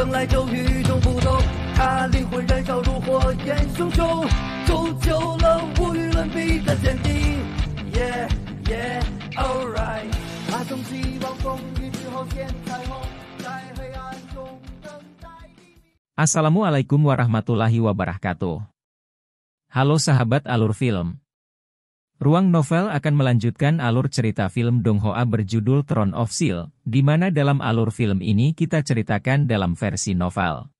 生来就与众不同，他灵魂燃烧如火焰熊熊，铸就了无与伦比的坚定。Yeah, yeah, alright。他从希望风雨之后见彩虹，在黑暗中等待黎明。Assalamualaikum warahmatullahi wabarakatuh. Halo sahabat Alur Film. Ruang Novel akan melanjutkan alur cerita film Dong Hoa berjudul Throne of Steel, di mana dalam alur film ini kita ceritakan dalam versi novel.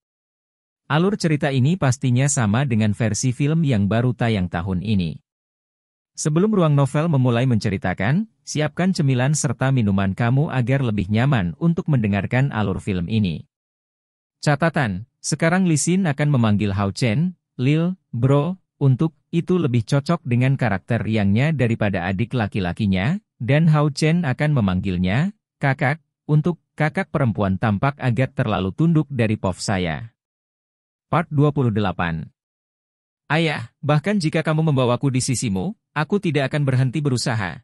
Alur cerita ini pastinya sama dengan versi film yang baru tayang tahun ini. Sebelum Ruang Novel memulai menceritakan, siapkan cemilan serta minuman kamu agar lebih nyaman untuk mendengarkan alur film ini. Catatan, sekarang Lee Sin akan memanggil Hao Chen, Lil, bro, untuk itu lebih cocok dengan karakter Yang-nya daripada adik laki-lakinya, dan Hao Chen akan memanggilnya, kakak, untuk kakak perempuan tampak agak terlalu tunduk dari POV saya. Part 28. Ayah, bahkan jika kamu membawaku di sisimu, aku tidak akan berhenti berusaha.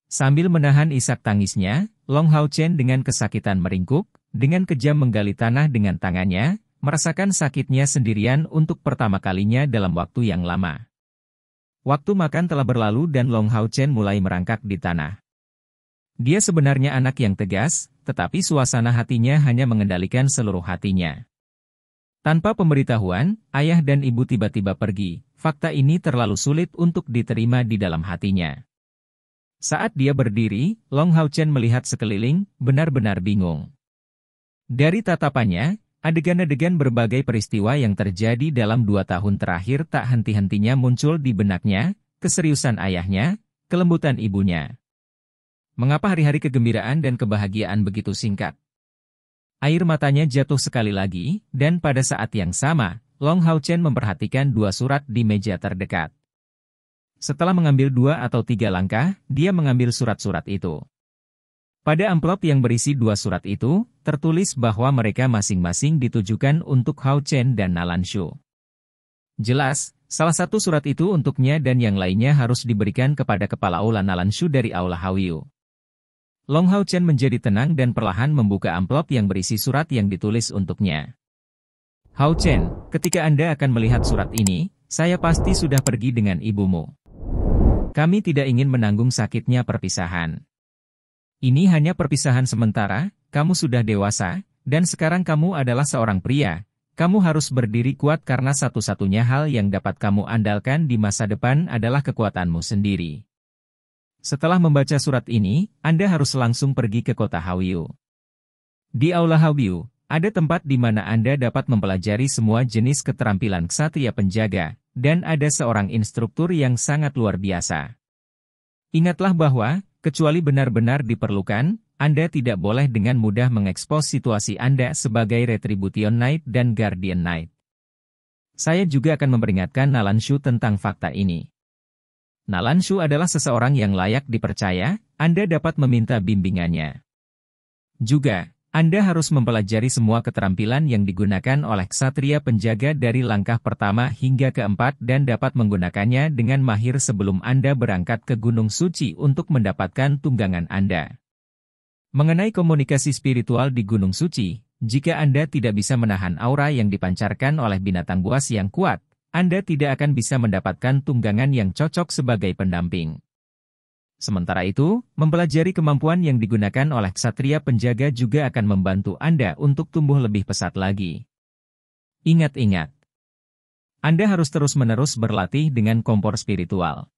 Sambil menahan isak tangisnya, Long Hao Chen dengan kesakitan meringkuk, dengan kejam menggali tanah dengan tangannya, merasakan sakitnya sendirian untuk pertama kalinya dalam waktu yang lama. Waktu makan telah berlalu dan Long Hao Chen mulai merangkak di tanah. Dia sebenarnya anak yang tegas, tetapi suasana hatinya hanya mengendalikan seluruh hatinya. Tanpa pemberitahuan, ayah dan ibu tiba-tiba pergi. Fakta ini terlalu sulit untuk diterima di dalam hatinya. Saat dia berdiri, Long Hao Chen melihat sekeliling, benar-benar bingung. Dari tatapannya, adegan-adegan berbagai peristiwa yang terjadi dalam 2 tahun terakhir tak henti-hentinya muncul di benaknya, keseriusan ayahnya, kelembutan ibunya. Mengapa hari-hari kegembiraan dan kebahagiaan begitu singkat? Air matanya jatuh sekali lagi, dan pada saat yang sama, Long Hao Chen memperhatikan 2 surat di meja terdekat. Setelah mengambil 2 atau 3 langkah, dia mengambil surat-surat itu. Pada amplop yang berisi 2 surat itu, tertulis bahwa mereka masing-masing ditujukan untuk Hao Chen dan Nalan Shu. Jelas, salah satu surat itu untuknya dan yang lainnya harus diberikan kepada kepala aula Nalan Shu dari aula Hawyu. Long Hao Chen menjadi tenang dan perlahan membuka amplop yang berisi surat yang ditulis untuknya. Hao Chen, ketika Anda akan melihat surat ini, saya pasti sudah pergi dengan ibumu. Kami tidak ingin menanggung sakitnya perpisahan. Ini hanya perpisahan sementara, kamu sudah dewasa, dan sekarang kamu adalah seorang pria. Kamu harus berdiri kuat karena satu-satunya hal yang dapat kamu andalkan di masa depan adalah kekuatanmu sendiri. Setelah membaca surat ini, Anda harus langsung pergi ke kota Hawyu. Di aula Hawyu, ada tempat di mana Anda dapat mempelajari semua jenis keterampilan ksatria penjaga, dan ada seorang instruktur yang sangat luar biasa. Ingatlah bahwa, kecuali benar-benar diperlukan, Anda tidak boleh dengan mudah mengekspos situasi Anda sebagai Retribution Knight dan Guardian Knight. Saya juga akan memperingatkan Nalan Shu tentang fakta ini. Nalan Shu adalah seseorang yang layak dipercaya, Anda dapat meminta bimbingannya. Juga, Anda harus mempelajari semua keterampilan yang digunakan oleh ksatria penjaga dari langkah pertama hingga keempat dan dapat menggunakannya dengan mahir sebelum Anda berangkat ke Gunung Suci untuk mendapatkan tunggangan Anda. Mengenai komunikasi spiritual di Gunung Suci, jika Anda tidak bisa menahan aura yang dipancarkan oleh binatang buas yang kuat, Anda tidak akan bisa mendapatkan tunggangan yang cocok sebagai pendamping. Sementara itu, mempelajari kemampuan yang digunakan oleh ksatria penjaga juga akan membantu Anda untuk tumbuh lebih pesat lagi. Ingat-ingat, Anda harus terus-menerus berlatih dengan kompor spiritual.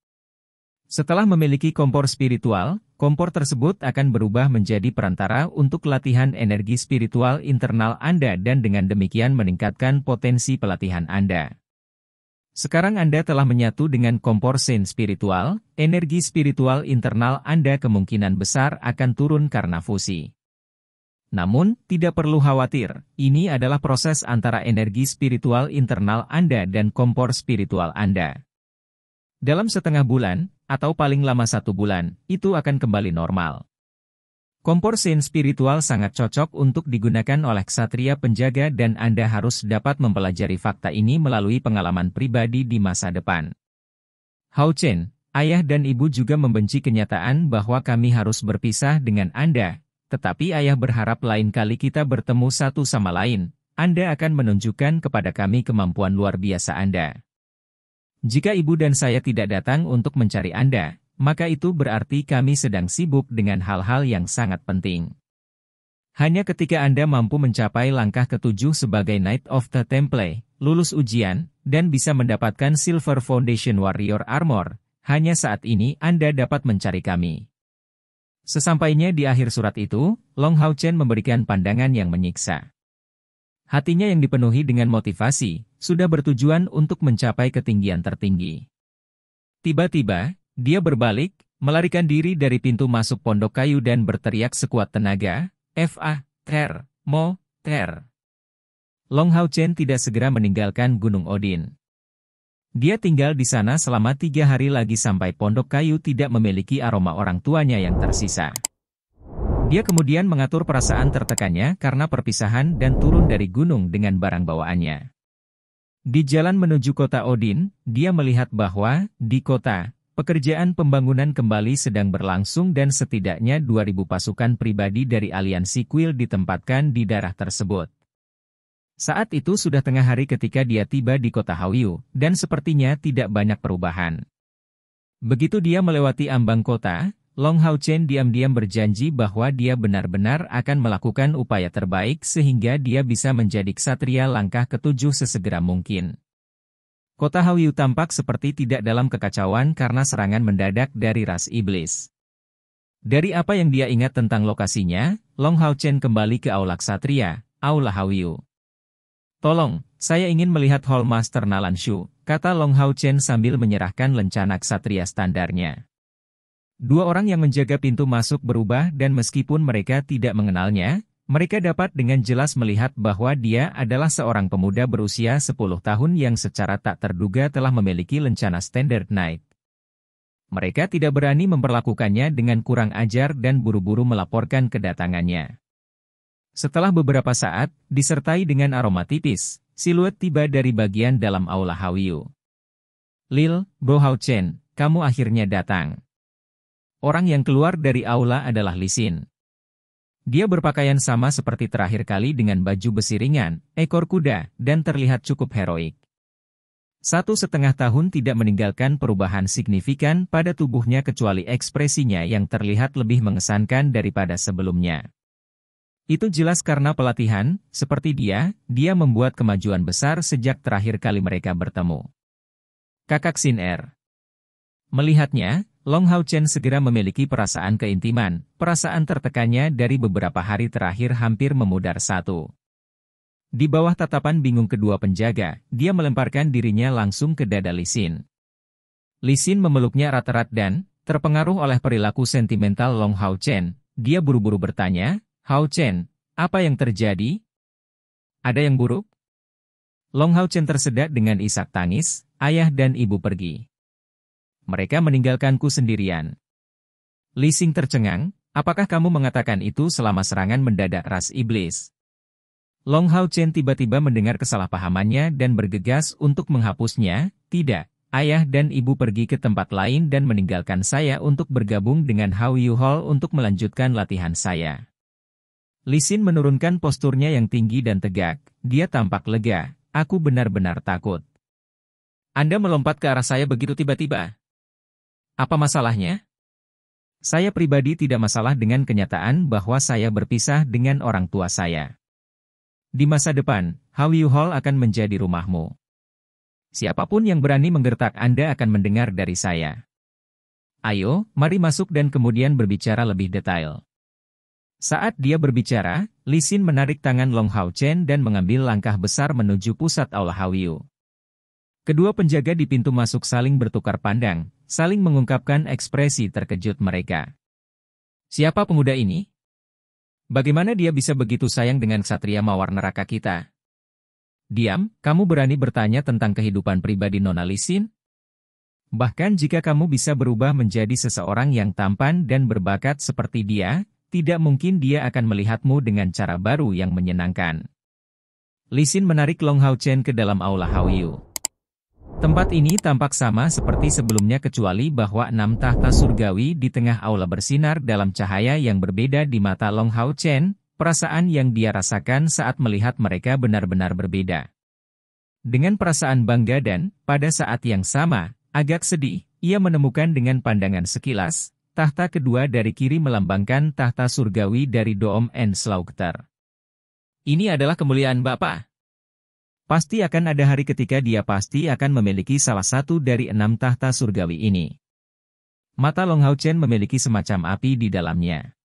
Setelah memiliki kompor spiritual, kompor tersebut akan berubah menjadi perantara untuk latihan energi spiritual internal Anda dan dengan demikian meningkatkan potensi pelatihan Anda. Sekarang Anda telah menyatu dengan kompor sen spiritual, energi spiritual internal Anda kemungkinan besar akan turun karena fusi. Namun, tidak perlu khawatir, ini adalah proses antara energi spiritual internal Anda dan kompor spiritual Anda. Dalam setengah bulan, atau paling lama 1 bulan, itu akan kembali normal. Kompor sen spiritual sangat cocok untuk digunakan oleh ksatria penjaga dan Anda harus dapat mempelajari fakta ini melalui pengalaman pribadi di masa depan. Hao Chen, ayah dan ibu juga membenci kenyataan bahwa kami harus berpisah dengan Anda, tetapi ayah berharap lain kali kita bertemu satu sama lain, Anda akan menunjukkan kepada kami kemampuan luar biasa Anda. Jika ibu dan saya tidak datang untuk mencari Anda, maka itu berarti kami sedang sibuk dengan hal-hal yang sangat penting. Hanya ketika Anda mampu mencapai langkah ketujuh sebagai Knight of the Temple, lulus ujian, dan bisa mendapatkan Silver Foundation Warrior Armor, hanya saat ini Anda dapat mencari kami. Sesampainya di akhir surat itu, Long Hao Chen memberikan pandangan yang menyiksa. Hatinya yang dipenuhi dengan motivasi, sudah bertujuan untuk mencapai ketinggian tertinggi. Tiba-tiba, dia berbalik, melarikan diri dari pintu masuk pondok kayu dan berteriak sekuat tenaga, F.A.Ter, Mo, Ter. Long Hao Chen tidak segera meninggalkan Gunung Odin. Dia tinggal di sana selama 3 hari lagi sampai pondok kayu tidak memiliki aroma orang tuanya yang tersisa. Dia kemudian mengatur perasaan tertekannya karena perpisahan dan turun dari gunung dengan barang bawaannya. Di jalan menuju kota Odin, dia melihat bahwa, di kota, pekerjaan pembangunan kembali sedang berlangsung dan setidaknya 2.000 pasukan pribadi dari aliansi kuil ditempatkan di daerah tersebut. Saat itu sudah tengah hari ketika dia tiba di kota Hauyu, dan sepertinya tidak banyak perubahan. Begitu dia melewati ambang kota, Long Hao Chen diam-diam berjanji bahwa dia benar-benar akan melakukan upaya terbaik sehingga dia bisa menjadi ksatria langkah ketujuh sesegera mungkin. Kota Hauyu tampak seperti tidak dalam kekacauan karena serangan mendadak dari ras iblis. Dari apa yang dia ingat tentang lokasinya, Long Hao Chen kembali ke Aula Ksatria, Aula Hauyu. Tolong, saya ingin melihat Hall Master Nalanshu, kata Long Hao Chen sambil menyerahkan lencana ksatria standarnya. 2 orang yang menjaga pintu masuk berubah dan meskipun mereka tidak mengenalnya, mereka dapat dengan jelas melihat bahwa dia adalah seorang pemuda berusia 10 tahun yang secara tak terduga telah memiliki lencana Standard Knight. Mereka tidak berani memperlakukannya dengan kurang ajar dan buru-buru melaporkan kedatangannya. Setelah beberapa saat, disertai dengan aroma tipis, siluet tiba dari bagian dalam Aula Hauyu. Lil, Bro Hao Chen, kamu akhirnya datang. Orang yang keluar dari aula adalah Li Xin. Dia berpakaian sama seperti terakhir kali dengan baju besi ringan, ekor kuda, dan terlihat cukup heroik. 1,5 tahun tidak meninggalkan perubahan signifikan pada tubuhnya kecuali ekspresinya yang terlihat lebih mengesankan daripada sebelumnya. Itu jelas karena pelatihan, seperti dia membuat kemajuan besar sejak terakhir kali mereka bertemu. Kakak Xin Er. Melihatnya, Long Hao Chen segera memiliki perasaan keintiman, perasaan tertekannya dari beberapa hari terakhir hampir memudar satu. Di bawah tatapan bingung kedua penjaga, dia melemparkan dirinya langsung ke dada Li Xin. Li Xin memeluknya erat-erat dan, terpengaruh oleh perilaku sentimental Long Hao Chen, dia buru-buru bertanya, Hao Chen, apa yang terjadi? Ada yang buruk? Long Hao Chen tersedak dengan isak tangis, ayah dan ibu pergi. Mereka meninggalkanku sendirian. Li Xin tercengang, apakah kamu mengatakan itu selama serangan mendadak ras iblis? Long Hao Chen tiba-tiba mendengar kesalahpahamannya dan bergegas untuk menghapusnya, tidak, ayah dan ibu pergi ke tempat lain dan meninggalkan saya untuk bergabung dengan Hauyu Hall untuk melanjutkan latihan saya. Li Xin menurunkan posturnya yang tinggi dan tegak, dia tampak lega, aku benar-benar takut. Anda melompat ke arah saya begitu tiba-tiba. Apa masalahnya? Saya pribadi tidak masalah dengan kenyataan bahwa saya berpisah dengan orang tua saya. Di masa depan, Hauyu Hall akan menjadi rumahmu. Siapapun yang berani menggertak Anda akan mendengar dari saya. Ayo, mari masuk dan kemudian berbicara lebih detail. Saat dia berbicara, Li Xin menarik tangan Long Hao Chen dan mengambil langkah besar menuju pusat Aula Hauyu. Kedua penjaga di pintu masuk saling bertukar pandang, saling mengungkapkan ekspresi terkejut mereka. Siapa pemuda ini? Bagaimana dia bisa begitu sayang dengan ksatria mawar neraka kita? Diam, kamu berani bertanya tentang kehidupan pribadi Nona Li Xin? Bahkan jika kamu bisa berubah menjadi seseorang yang tampan dan berbakat seperti dia, tidak mungkin dia akan melihatmu dengan cara baru yang menyenangkan. Li Xin menarik Long Hao Chen ke dalam Aula Hauyu. Tempat ini tampak sama seperti sebelumnya kecuali bahwa 6 tahta surgawi di tengah aula bersinar dalam cahaya yang berbeda di mata Long Hao Chen. Perasaan yang dia rasakan saat melihat mereka benar-benar berbeda. Dengan perasaan bangga dan, pada saat yang sama, agak sedih, ia menemukan dengan pandangan sekilas, tahta kedua dari kiri melambangkan tahta surgawi dari Doom and Slaughter. Ini adalah kemuliaan Bapa. Pasti akan ada hari ketika dia pasti akan memiliki salah satu dari 6 tahta surgawi ini. Mata Long Hao Chen memiliki semacam api di dalamnya.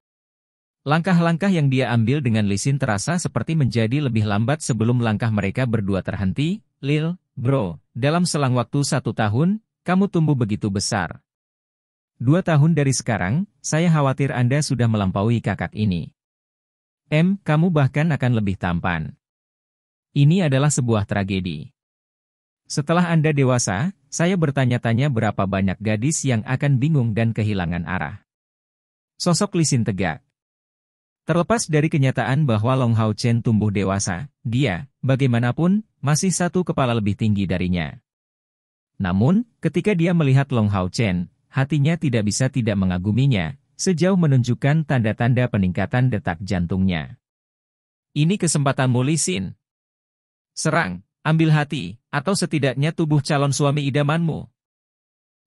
Langkah-langkah yang dia ambil dengan Li Xin terasa seperti menjadi lebih lambat sebelum langkah mereka berdua terhenti. Lil, bro, dalam selang waktu 1 tahun, kamu tumbuh begitu besar. 2 tahun dari sekarang, saya khawatir Anda sudah melampaui kakak ini. Kamu bahkan akan lebih tampan. Ini adalah sebuah tragedi. Setelah Anda dewasa, saya bertanya-tanya berapa banyak gadis yang akan bingung dan kehilangan arah. Sosok Li Xin tegak. Terlepas dari kenyataan bahwa Long Hao Chen tumbuh dewasa, dia, bagaimanapun, masih 1 kepala lebih tinggi darinya. Namun, ketika dia melihat Long Hao Chen, hatinya tidak bisa tidak mengaguminya, sejauh menunjukkan tanda-tanda peningkatan detak jantungnya. Ini kesempatanmu Li Xin. Serang, ambil hati, atau setidaknya tubuh calon suami idamanmu.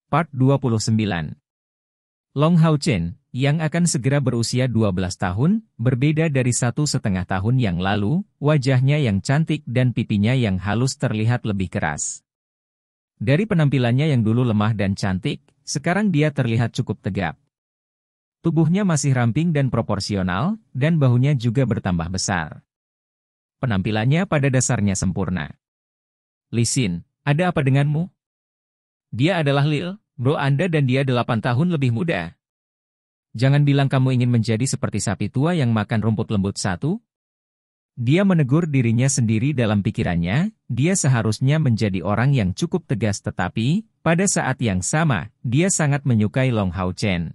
Part 29. Long Hao Chen, yang akan segera berusia 12 tahun, berbeda dari 1,5 tahun yang lalu, wajahnya yang cantik dan pipinya yang halus terlihat lebih keras. Dari penampilannya yang dulu lemah dan cantik, sekarang dia terlihat cukup tegap. Tubuhnya masih ramping dan proporsional, dan bahunya juga bertambah besar. Penampilannya pada dasarnya sempurna. Li Xin, ada apa denganmu? Dia adalah Lil, bro Anda dan dia 8 tahun lebih muda. Jangan bilang kamu ingin menjadi seperti sapi tua yang makan rumput lembut satu. Dia menegur dirinya sendiri dalam pikirannya, dia seharusnya menjadi orang yang cukup tegas tetapi, pada saat yang sama, dia sangat menyukai Long Hao Chen.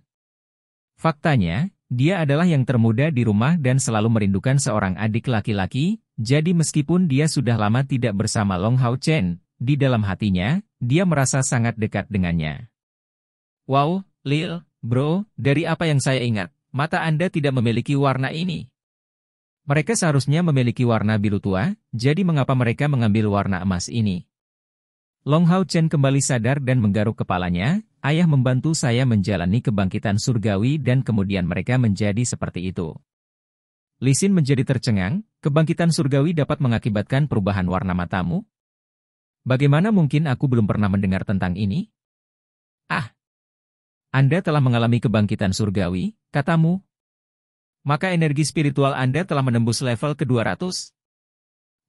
Faktanya, dia adalah yang termuda di rumah dan selalu merindukan seorang adik laki-laki, jadi meskipun dia sudah lama tidak bersama Long Hao Chen, di dalam hatinya, dia merasa sangat dekat dengannya. Wow, Lil. Bro, dari apa yang saya ingat, mata Anda tidak memiliki warna ini. Mereka seharusnya memiliki warna biru tua, jadi mengapa mereka mengambil warna emas ini? Long Hao Chen kembali sadar dan menggaruk kepalanya, ayah membantu saya menjalani kebangkitan surgawi dan kemudian mereka menjadi seperti itu. Li Xin menjadi tercengang, kebangkitan surgawi dapat mengakibatkan perubahan warna matamu? Bagaimana mungkin aku belum pernah mendengar tentang ini? Anda telah mengalami kebangkitan surgawi, katamu. Maka energi spiritual Anda telah menembus level ke-200.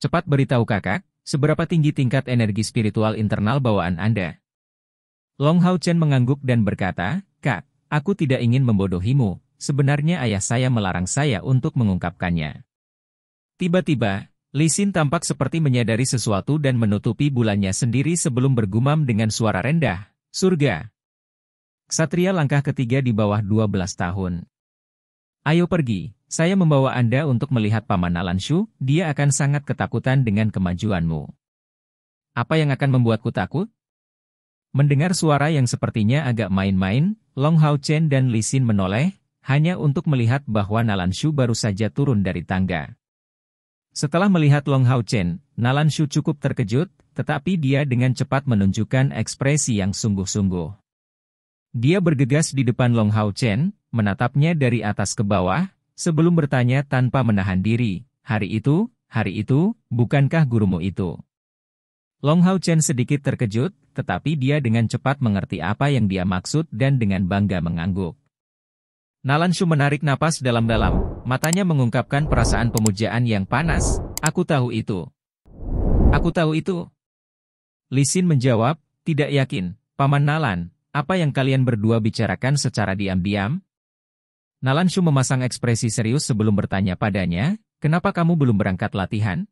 Cepat beritahu kakak, seberapa tinggi tingkat energi spiritual internal bawaan Anda. Long Hao Chen mengangguk dan berkata, Kak, aku tidak ingin membodohimu, sebenarnya ayah saya melarang saya untuk mengungkapkannya. Tiba-tiba, Li Xin tampak seperti menyadari sesuatu dan menutupi bulannya sendiri sebelum bergumam dengan suara rendah, surga. Ksatria langkah ketiga di bawah 12 tahun. Ayo pergi, saya membawa Anda untuk melihat Paman Nalanshu, dia akan sangat ketakutan dengan kemajuanmu. Apa yang akan membuatku takut? Mendengar suara yang sepertinya agak main-main, Long Hao Chen dan Li Xin menoleh, hanya untuk melihat bahwa Nalanshu baru saja turun dari tangga. Setelah melihat Long Hao Chen, Nalanshu cukup terkejut, tetapi dia dengan cepat menunjukkan ekspresi yang sungguh-sungguh. Dia bergegas di depan Long Hao Chen, menatapnya dari atas ke bawah, sebelum bertanya tanpa menahan diri, hari itu, bukankah gurumu itu? Long Hao Chen sedikit terkejut, tetapi dia dengan cepat mengerti apa yang dia maksud dan dengan bangga mengangguk. Nalanshu menarik napas dalam-dalam, matanya mengungkapkan perasaan pemujaan yang panas, aku tahu itu. Aku tahu itu. Li Xin menjawab, tidak yakin, Paman Nalan. Apa yang kalian berdua bicarakan secara diam-diam? Nalanshu memasang ekspresi serius sebelum bertanya padanya, kenapa kamu belum berangkat latihan?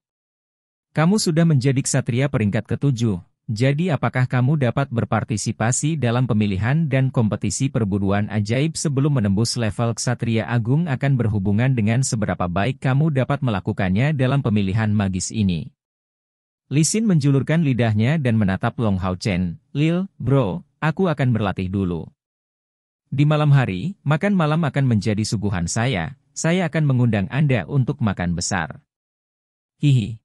Kamu sudah menjadi ksatria peringkat ke-7, jadi apakah kamu dapat berpartisipasi dalam pemilihan dan kompetisi perburuan ajaib sebelum menembus level ksatria agung akan berhubungan dengan seberapa baik kamu dapat melakukannya dalam pemilihan magis ini. Lee Sin menjulurkan lidahnya dan menatap Long Hao Chen. Lil, bro, aku akan berlatih dulu. Di malam hari, makan malam akan menjadi suguhan saya akan mengundang Anda untuk makan besar. Hihi.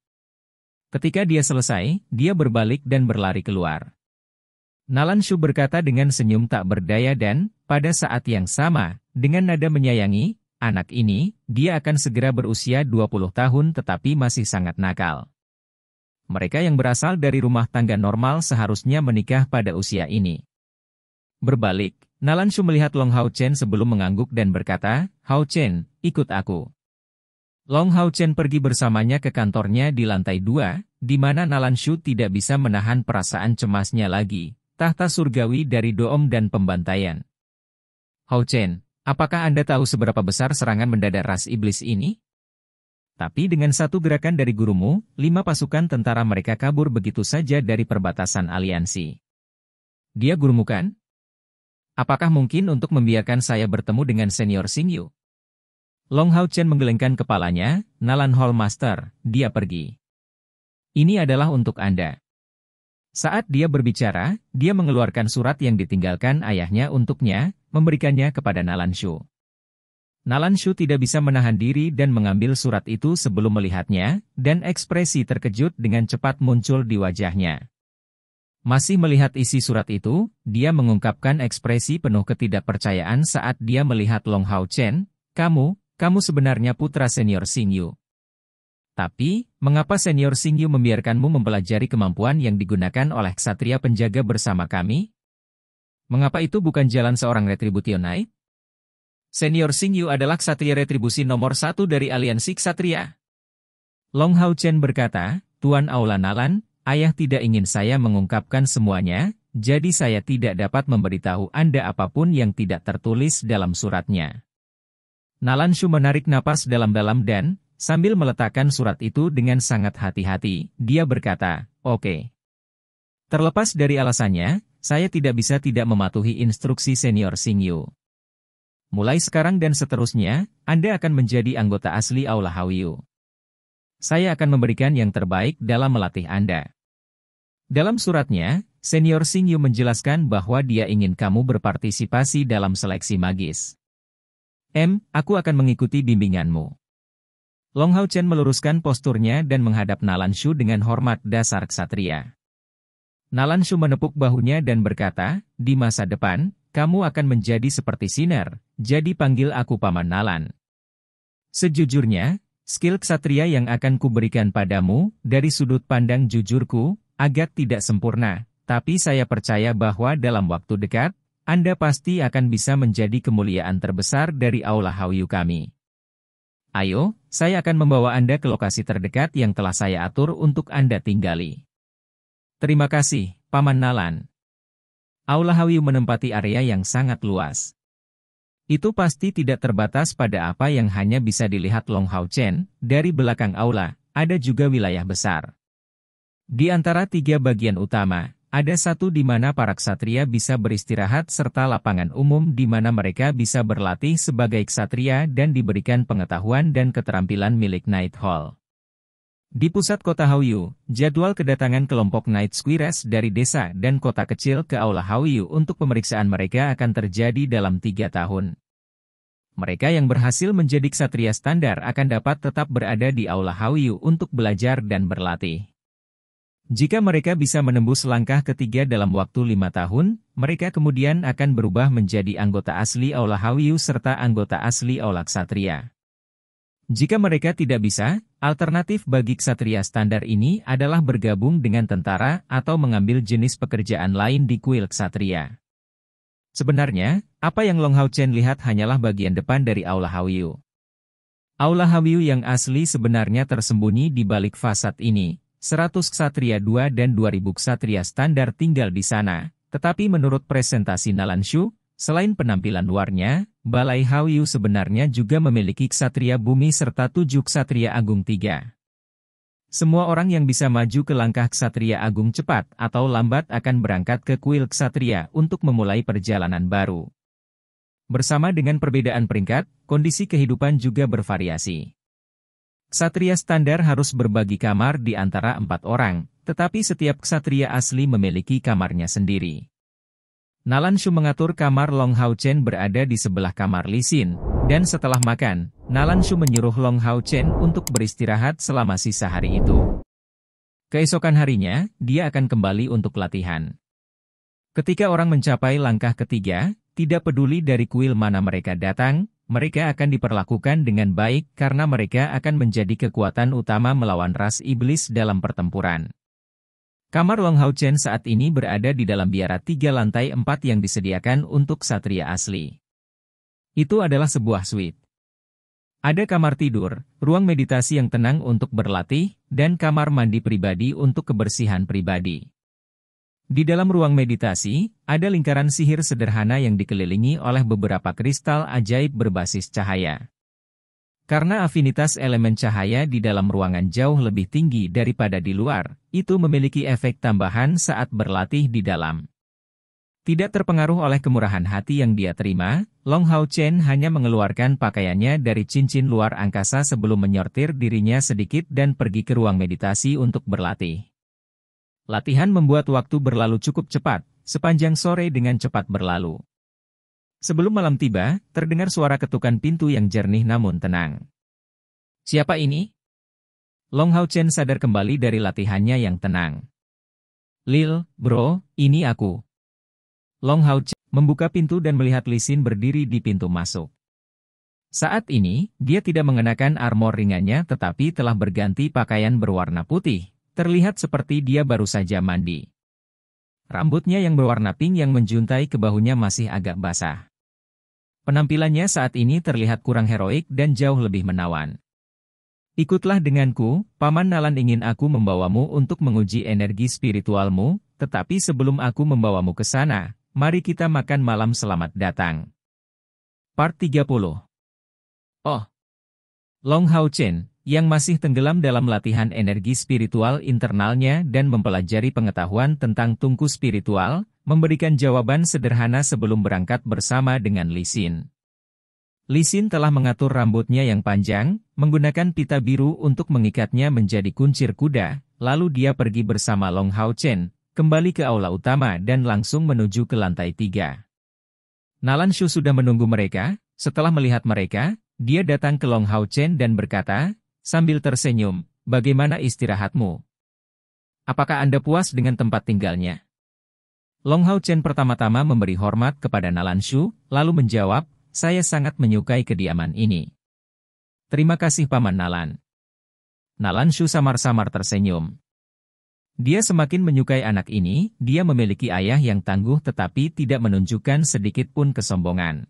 Ketika dia selesai, dia berbalik dan berlari keluar. Nalan Shu berkata dengan senyum tak berdaya dan, pada saat yang sama, dengan nada menyayangi, anak ini, dia akan segera berusia 20 tahun tetapi masih sangat nakal. Mereka yang berasal dari rumah tangga normal seharusnya menikah pada usia ini. Berbalik, Nalan Shu melihat Long Hao Chen sebelum mengangguk dan berkata, Hao Chen, ikut aku. Long Hao Chen pergi bersamanya ke kantornya di lantai 2, di mana Nalan Shu tidak bisa menahan perasaan cemasnya lagi, tahta surgawi dari doom dan pembantaian. Hao Chen, apakah Anda tahu seberapa besar serangan mendadak ras iblis ini? Tapi dengan satu gerakan dari gurumu, 5 pasukan tentara mereka kabur begitu saja dari perbatasan aliansi. Dia gurumu kan? Apakah mungkin untuk membiarkan saya bertemu dengan senior Xingyu? Long Hao Chen menggelengkan kepalanya, Nalan Hall Master, dia pergi. Ini adalah untuk Anda. Saat dia berbicara, dia mengeluarkan surat yang ditinggalkan ayahnya untuknya, memberikannya kepada Nalan Shu. Nalan Shu tidak bisa menahan diri dan mengambil surat itu sebelum melihatnya, dan ekspresi terkejut dengan cepat muncul di wajahnya. Masih melihat isi surat itu, dia mengungkapkan ekspresi penuh ketidakpercayaan saat dia melihat Long Hao Chen, kamu sebenarnya putra senior Xingyu. Tapi, mengapa senior Xingyu membiarkanmu mempelajari kemampuan yang digunakan oleh ksatria penjaga bersama kami? Mengapa itu bukan jalan seorang retributionite? Senior Xingyu adalah ksatria retribusi nomor 1 dari aliansi ksatria. Long Hao Chen berkata, Tuan Aula Nalan, ayah tidak ingin saya mengungkapkan semuanya, jadi saya tidak dapat memberitahu Anda apapun yang tidak tertulis dalam suratnya. Nalan Shu menarik napas dalam-dalam dan, sambil meletakkan surat itu dengan sangat hati-hati, dia berkata, oke. Terlepas dari alasannya, saya tidak bisa tidak mematuhi instruksi senior Xingyu. Mulai sekarang dan seterusnya, Anda akan menjadi anggota asli Aula Hauyu. Saya akan memberikan yang terbaik dalam melatih Anda. Dalam suratnya, senior Xingyu menjelaskan bahwa dia ingin kamu berpartisipasi dalam seleksi magis. Aku akan mengikuti bimbinganmu. Long Hao Chen meluruskan posturnya dan menghadap Nalan Shu dengan hormat dasar ksatria. Nalan Shu menepuk bahunya dan berkata, di masa depan, kamu akan menjadi seperti Sinar, jadi panggil aku Paman Nalan. Sejujurnya, skill ksatria yang akan kuberikan padamu, dari sudut pandang jujurku, agak tidak sempurna, tapi saya percaya bahwa dalam waktu dekat, Anda pasti akan bisa menjadi kemuliaan terbesar dari Aula Hauyu kami. Ayo, saya akan membawa Anda ke lokasi terdekat yang telah saya atur untuk Anda tinggali. Terima kasih, Paman Nalan. Aula Hauyu menempati area yang sangat luas. Itu pasti tidak terbatas pada apa yang hanya bisa dilihat Long Hao Chen, dari belakang aula, ada juga wilayah besar. Di antara 3 bagian utama, ada satu di mana para ksatria bisa beristirahat serta lapangan umum di mana mereka bisa berlatih sebagai ksatria dan diberikan pengetahuan dan keterampilan milik Night Hall. Di pusat kota Hauyu, jadwal kedatangan kelompok Night Squires dari desa dan kota kecil ke Aula Hauyu untuk pemeriksaan mereka akan terjadi dalam 3 tahun. Mereka yang berhasil menjadi ksatria standar akan dapat tetap berada di Aula Hauyu untuk belajar dan berlatih. Jika mereka bisa menembus langkah ketiga dalam waktu 5 tahun, mereka kemudian akan berubah menjadi anggota asli Aula Hauyu serta anggota asli Aula Ksatria. Jika mereka tidak bisa, alternatif bagi ksatria standar ini adalah bergabung dengan tentara atau mengambil jenis pekerjaan lain di kuil ksatria. Sebenarnya, apa yang Long Hao Chen lihat hanyalah bagian depan dari Aula Hauyu. Aula Hauyu yang asli sebenarnya tersembunyi di balik fasad ini. 100 ksatria 2 dan 2000 ksatria standar tinggal di sana, tetapi menurut presentasi Nalan Shu, selain penampilan luarnya, Balai Hauyu sebenarnya juga memiliki ksatria bumi serta 7 ksatria agung 3. Semua orang yang bisa maju ke langkah ksatria agung cepat atau lambat akan berangkat ke kuil ksatria untuk memulai perjalanan baru. Bersama dengan perbedaan peringkat, kondisi kehidupan juga bervariasi. Ksatria standar harus berbagi kamar di antara 4 orang, tetapi setiap ksatria asli memiliki kamarnya sendiri. Nalanshu mengatur kamar Long Hao Chen berada di sebelah kamar Li Xin, dan setelah makan, Nalanshu menyuruh Long Hao Chen untuk beristirahat selama sisa hari itu. Keesokan harinya, dia akan kembali untuk latihan. Ketika orang mencapai langkah ketiga, tidak peduli dari kuil mana mereka datang, mereka akan diperlakukan dengan baik karena mereka akan menjadi kekuatan utama melawan ras iblis dalam pertempuran. Kamar Long Hao Chen saat ini berada di dalam biara 3 lantai 4 yang disediakan untuk ksatria asli. Itu adalah sebuah suite. Ada kamar tidur, ruang meditasi yang tenang untuk berlatih, dan kamar mandi pribadi untuk kebersihan pribadi. Di dalam ruang meditasi, ada lingkaran sihir sederhana yang dikelilingi oleh beberapa kristal ajaib berbasis cahaya. Karena afinitas elemen cahaya di dalam ruangan jauh lebih tinggi daripada di luar, itu memiliki efek tambahan saat berlatih di dalam. Tidak terpengaruh oleh kemurahan hati yang dia terima, Long Hao Chen hanya mengeluarkan pakaiannya dari cincin luar angkasa sebelum menyortir dirinya sedikit dan pergi ke ruang meditasi untuk berlatih. Latihan membuat waktu berlalu cukup cepat, sepanjang sore dengan cepat berlalu. Sebelum malam tiba, terdengar suara ketukan pintu yang jernih namun tenang. Siapa ini? Long Hao Chen sadar kembali dari latihannya yang tenang. Lil, bro, ini aku. Long Hao Chen membuka pintu dan melihat Li Xin berdiri di pintu masuk. Saat ini, dia tidak mengenakan armor ringannya tetapi telah berganti pakaian berwarna putih, terlihat seperti dia baru saja mandi. Rambutnya yang berwarna pink yang menjuntai ke bahunya masih agak basah. Penampilannya saat ini terlihat kurang heroik dan jauh lebih menawan. Ikutlah denganku, Paman Nalan ingin aku membawamu untuk menguji energi spiritualmu, tetapi sebelum aku membawamu ke sana, mari kita makan malam selamat datang. Part 30. Oh. Long Hao Chen, yang masih tenggelam dalam latihan energi spiritual internalnya dan mempelajari pengetahuan tentang tungku spiritual, memberikan jawaban sederhana sebelum berangkat bersama dengan Li Xin. Li Xin telah mengatur rambutnya yang panjang, menggunakan pita biru untuk mengikatnya menjadi kuncir kuda, lalu dia pergi bersama Long Hao Chen, kembali ke aula utama dan langsung menuju ke lantai 3. Nalanshu sudah menunggu mereka. Setelah melihat mereka, dia datang ke Long Hao Chen dan berkata, sambil tersenyum, bagaimana istirahatmu? Apakah Anda puas dengan tempat tinggalnya? Long Hao Chen pertama-tama memberi hormat kepada Nalanshu, lalu menjawab, saya sangat menyukai kediaman ini. Terima kasih Paman Nalan. Nalanshu samar-samar tersenyum. Dia semakin menyukai anak ini, dia memiliki ayah yang tangguh tetapi tidak menunjukkan sedikit pun kesombongan.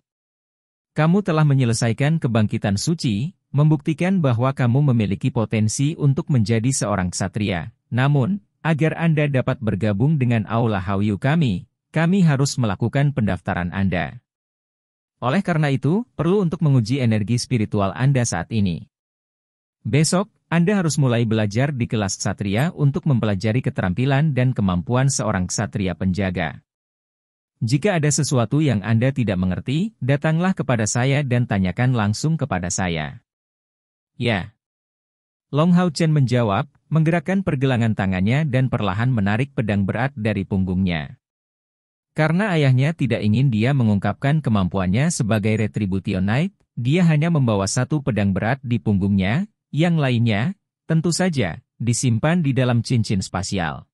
Kamu telah menyelesaikan kebangkitan suci, membuktikan bahwa kamu memiliki potensi untuk menjadi seorang ksatria. Namun, agar Anda dapat bergabung dengan Aula Haoyu kami harus melakukan pendaftaran Anda. Oleh karena itu, perlu untuk menguji energi spiritual Anda saat ini. Besok, Anda harus mulai belajar di kelas ksatria untuk mempelajari keterampilan dan kemampuan seorang ksatria penjaga. Jika ada sesuatu yang Anda tidak mengerti, datanglah kepada saya dan tanyakan langsung kepada saya. Ya. Long Hao Chen menjawab, menggerakkan pergelangan tangannya dan perlahan menarik pedang berat dari punggungnya. Karena ayahnya tidak ingin dia mengungkapkan kemampuannya sebagai Retribution Knight, dia hanya membawa satu pedang berat di punggungnya, yang lainnya, tentu saja, disimpan di dalam cincin spasial.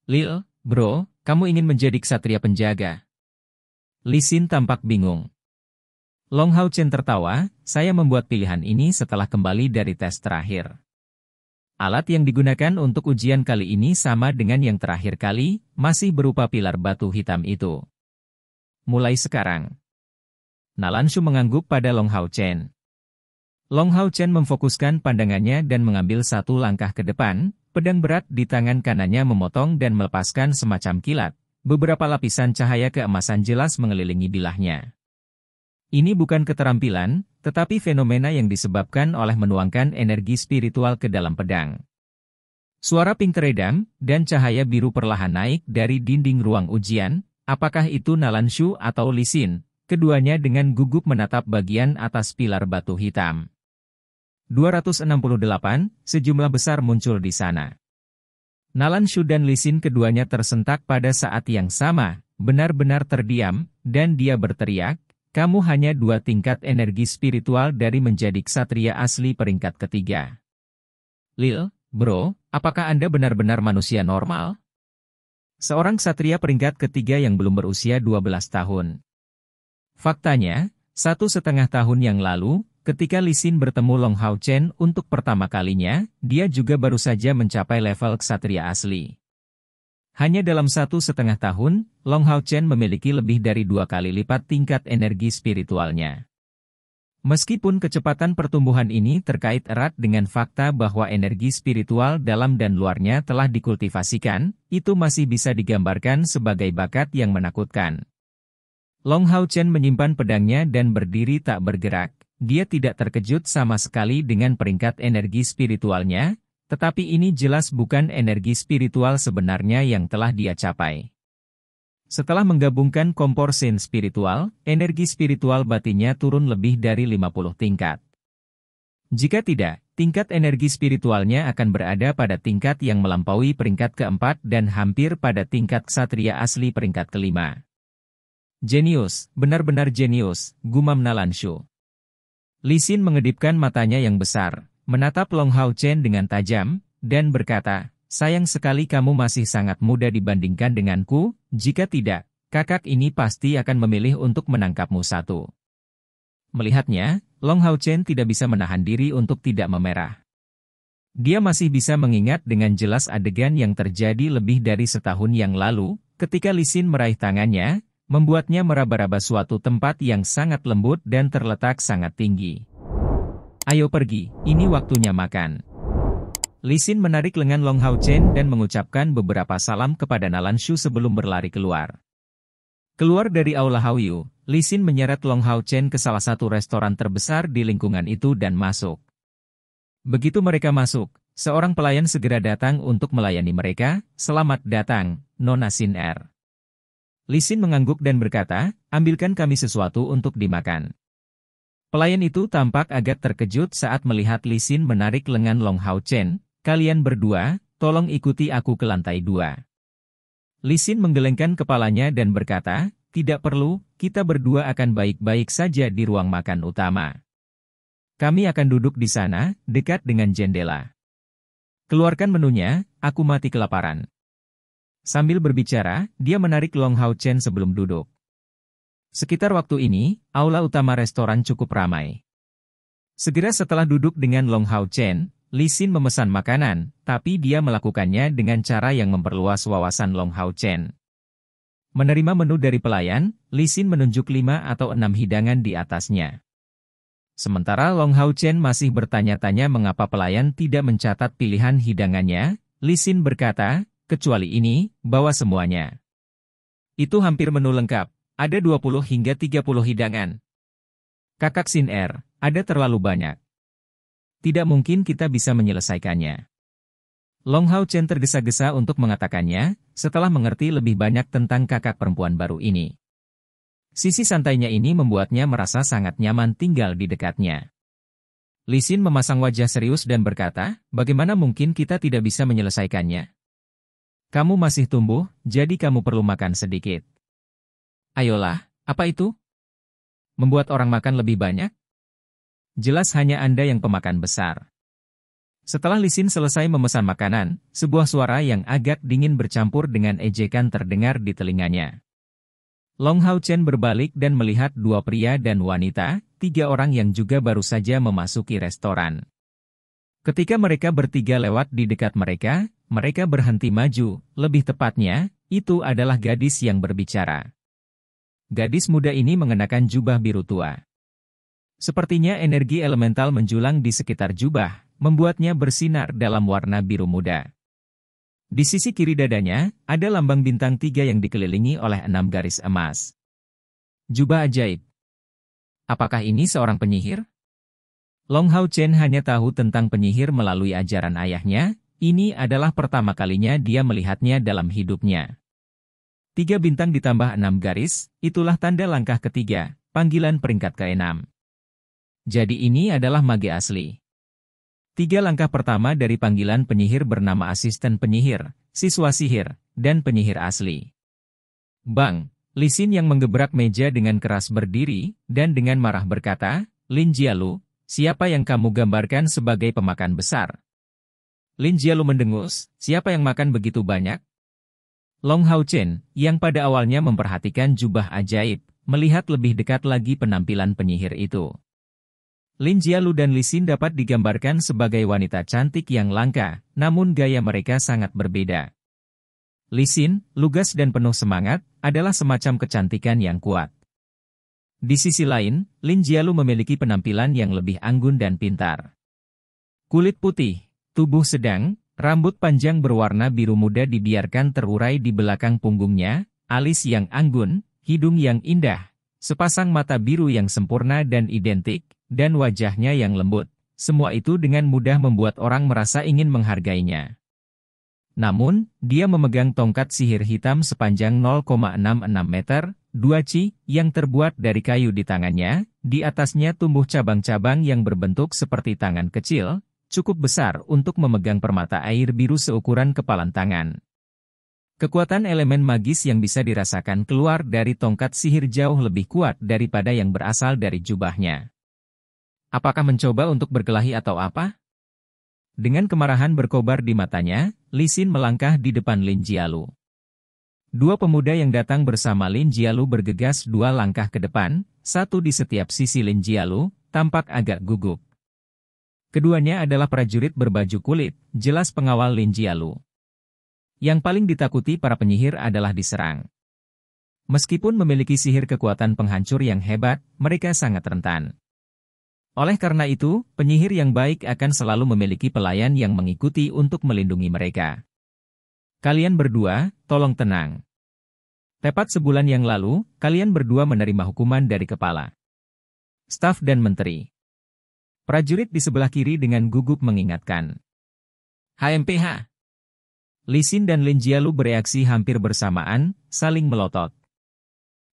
Lil, bro, kamu ingin menjadi ksatria penjaga? Li Xin tampak bingung. Long Hao Chen tertawa, saya membuat pilihan ini setelah kembali dari tes terakhir. Alat yang digunakan untuk ujian kali ini sama dengan yang terakhir kali, masih berupa pilar batu hitam itu. Mulai sekarang. Nalanshu mengangguk pada Long Hao Chen. Long Hao Chen memfokuskan pandangannya dan mengambil satu langkah ke depan, pedang berat di tangan kanannya memotong dan melepaskan semacam kilat. Beberapa lapisan cahaya keemasan jelas mengelilingi bilahnya. Ini bukan keterampilan, tetapi fenomena yang disebabkan oleh menuangkan energi spiritual ke dalam pedang. Suara pink teredam, dan cahaya biru perlahan naik dari dinding ruang ujian. Apakah itu Nalanshu atau Li Xin? Keduanya dengan gugup menatap bagian atas pilar batu hitam. 268, sejumlah besar muncul di sana. Nalanshu dan Lee Sin keduanya tersentak pada saat yang sama, benar-benar terdiam, dan dia berteriak, kamu hanya 2 tingkat energi spiritual dari menjadi ksatria asli peringkat ketiga. Lil, bro, apakah Anda benar-benar manusia normal? Seorang ksatria peringkat ketiga yang belum berusia 12 tahun. Faktanya, 1,5 tahun yang lalu, ketika Lee Sin bertemu Long Hao Chen untuk pertama kalinya, dia juga baru saja mencapai level ksatria asli. Hanya dalam 1,5 tahun, Long Hao Chen memiliki lebih dari 2 kali lipat tingkat energi spiritualnya. Meskipun kecepatan pertumbuhan ini terkait erat dengan fakta bahwa energi spiritual dalam dan luarnya telah dikultivasikan, itu masih bisa digambarkan sebagai bakat yang menakutkan. Long Hao Chen menyimpan pedangnya dan berdiri tak bergerak. Dia tidak terkejut sama sekali dengan peringkat energi spiritualnya, tetapi ini jelas bukan energi spiritual sebenarnya yang telah dia capai. Setelah menggabungkan kompor sin spiritual, energi spiritual batinnya turun lebih dari 50 tingkat. Jika tidak, tingkat energi spiritualnya akan berada pada tingkat yang melampaui peringkat keempat dan hampir pada tingkat ksatria asli peringkat kelima. Jenius, benar-benar jenius, gumam Nalanshu. Lee Sin mengedipkan matanya yang besar, menatap Long Hao Chen dengan tajam, dan berkata, sayang sekali kamu masih sangat muda dibandingkan denganku, jika tidak, kakak ini pasti akan memilih untuk menangkapmu satu. Melihatnya, Long Hao Chen tidak bisa menahan diri untuk tidak memerah. Dia masih bisa mengingat dengan jelas adegan yang terjadi lebih dari setahun yang lalu, ketika Lee Sin meraih tangannya, membuatnya meraba-raba suatu tempat yang sangat lembut dan terletak sangat tinggi. Ayo pergi, ini waktunya makan. Lee Sin menarik lengan Long Hao Chen dan mengucapkan beberapa salam kepada Nalanshu sebelum berlari keluar. Keluar dari Aula Haoyu, Lee Sin menyeret Long Hao Chen ke salah satu restoran terbesar di lingkungan itu dan masuk. Begitu mereka masuk, seorang pelayan segera datang untuk melayani mereka. Selamat datang, Nona Sin Er. Lee Sin mengangguk dan berkata, ambilkan kami sesuatu untuk dimakan. Pelayan itu tampak agak terkejut saat melihat Lee Sin menarik lengan Long Hao Chen. Kalian berdua, tolong ikuti aku ke lantai 2. Lee Sin menggelengkan kepalanya dan berkata, tidak perlu, kita berdua akan baik-baik saja di ruang makan utama. Kami akan duduk di sana, dekat dengan jendela. Keluarkan menunya, aku mati kelaparan. Sambil berbicara, dia menarik Long Hao Chen sebelum duduk. Sekitar waktu ini, aula utama restoran cukup ramai. Segera setelah duduk dengan Long Hao Chen, Lee Sin memesan makanan, tapi dia melakukannya dengan cara yang memperluas wawasan Long Hao Chen. Menerima menu dari pelayan, Lee Sin menunjuk 5 atau 6 hidangan di atasnya. Sementara Long Hao Chen masih bertanya-tanya mengapa pelayan tidak mencatat pilihan hidangannya, Lee Sin berkata, kecuali ini, bawa semuanya. Itu hampir menu lengkap, ada 20 hingga 30 hidangan. Kakak Sin Er, ada terlalu banyak. Tidak mungkin kita bisa menyelesaikannya. Long Hao Chen tergesa-gesa untuk mengatakannya, setelah mengerti lebih banyak tentang kakak perempuan baru ini. Sisi santainya ini membuatnya merasa sangat nyaman tinggal di dekatnya. Lee Sin memasang wajah serius dan berkata, bagaimana mungkin kita tidak bisa menyelesaikannya? Kamu masih tumbuh, jadi kamu perlu makan sedikit. Ayolah, apa itu? Membuat orang makan lebih banyak? Jelas hanya Anda yang pemakan besar. Setelah Lee Sin selesai memesan makanan, sebuah suara yang agak dingin bercampur dengan ejekan terdengar di telinganya. Long Hao Chen berbalik dan melihat 2 pria dan wanita, 3 orang yang juga baru saja memasuki restoran. Ketika mereka bertiga lewat di dekat mereka, mereka berhenti maju, lebih tepatnya, itu adalah gadis yang berbicara. Gadis muda ini mengenakan jubah biru tua. Sepertinya energi elemental menjulang di sekitar jubah, membuatnya bersinar dalam warna biru muda. Di sisi kiri dadanya, ada lambang bintang 3 yang dikelilingi oleh 6 garis emas. Jubah ajaib. Apakah ini seorang penyihir? Long Hao Chen hanya tahu tentang penyihir melalui ajaran ayahnya, ini adalah pertama kalinya dia melihatnya dalam hidupnya. 3 bintang ditambah 6 garis, itulah tanda langkah ketiga, panggilan peringkat ke-6. Jadi ini adalah mage asli. 3 langkah pertama dari panggilan penyihir bernama asisten penyihir, siswa sihir, dan penyihir asli. Bang, Li Xin yang menggebrak meja dengan keras berdiri, dan dengan marah berkata, Lin Jialu, siapa yang kamu gambarkan sebagai pemakan besar? Lin Jialu mendengus, siapa yang makan begitu banyak? Long Hao Chen, yang pada awalnya memperhatikan jubah ajaib, melihat lebih dekat lagi penampilan penyihir itu. Lin Jialu dan Li Xin dapat digambarkan sebagai wanita cantik yang langka, namun gaya mereka sangat berbeda. Li Xin, lugas dan penuh semangat, adalah semacam kecantikan yang kuat. Di sisi lain, Lin Jialu memiliki penampilan yang lebih anggun dan pintar. Kulit putih, tubuh sedang, rambut panjang berwarna biru muda dibiarkan terurai di belakang punggungnya, alis yang anggun, hidung yang indah, sepasang mata biru yang sempurna dan identik, dan wajahnya yang lembut. Semua itu dengan mudah membuat orang merasa ingin menghargainya. Namun, dia memegang tongkat sihir hitam sepanjang 0,66 meter, 2 ci, yang terbuat dari kayu di tangannya, di atasnya tumbuh cabang-cabang yang berbentuk seperti tangan kecil, cukup besar untuk memegang permata air biru seukuran kepalan tangan. Kekuatan elemen magis yang bisa dirasakan keluar dari tongkat sihir jauh lebih kuat daripada yang berasal dari jubahnya. Apakah mencoba untuk berkelahi atau apa? Dengan kemarahan berkobar di matanya, Li Xin melangkah di depan Lin Jialu. 2 pemuda yang datang bersama Lin Jialu bergegas 2 langkah ke depan, 1 di setiap sisi Lin Jialu, tampak agak gugup. Keduanya adalah prajurit berbaju kulit, jelas pengawal Lin Jialu. Yang paling ditakuti para penyihir adalah diserang. Meskipun memiliki sihir kekuatan penghancur yang hebat, mereka sangat rentan. Oleh karena itu, penyihir yang baik akan selalu memiliki pelayan yang mengikuti untuk melindungi mereka. Kalian berdua, tolong tenang. Tepat sebulan yang lalu, kalian berdua menerima hukuman dari kepala staf dan menteri. Prajurit di sebelah kiri dengan gugup mengingatkan. HMPH. Li Xin dan Lin Jialu bereaksi hampir bersamaan, saling melotot.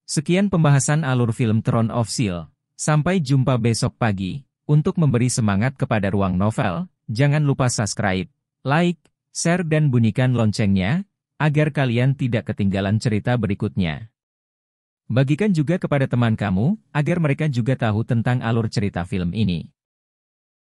Sekian pembahasan alur film Throne of Steel. Sampai jumpa besok pagi. Untuk memberi semangat kepada Ruang Novel, jangan lupa subscribe, like, share dan bunyikan loncengnya, agar kalian tidak ketinggalan cerita berikutnya. Bagikan juga kepada teman kamu, agar mereka juga tahu tentang alur cerita film ini.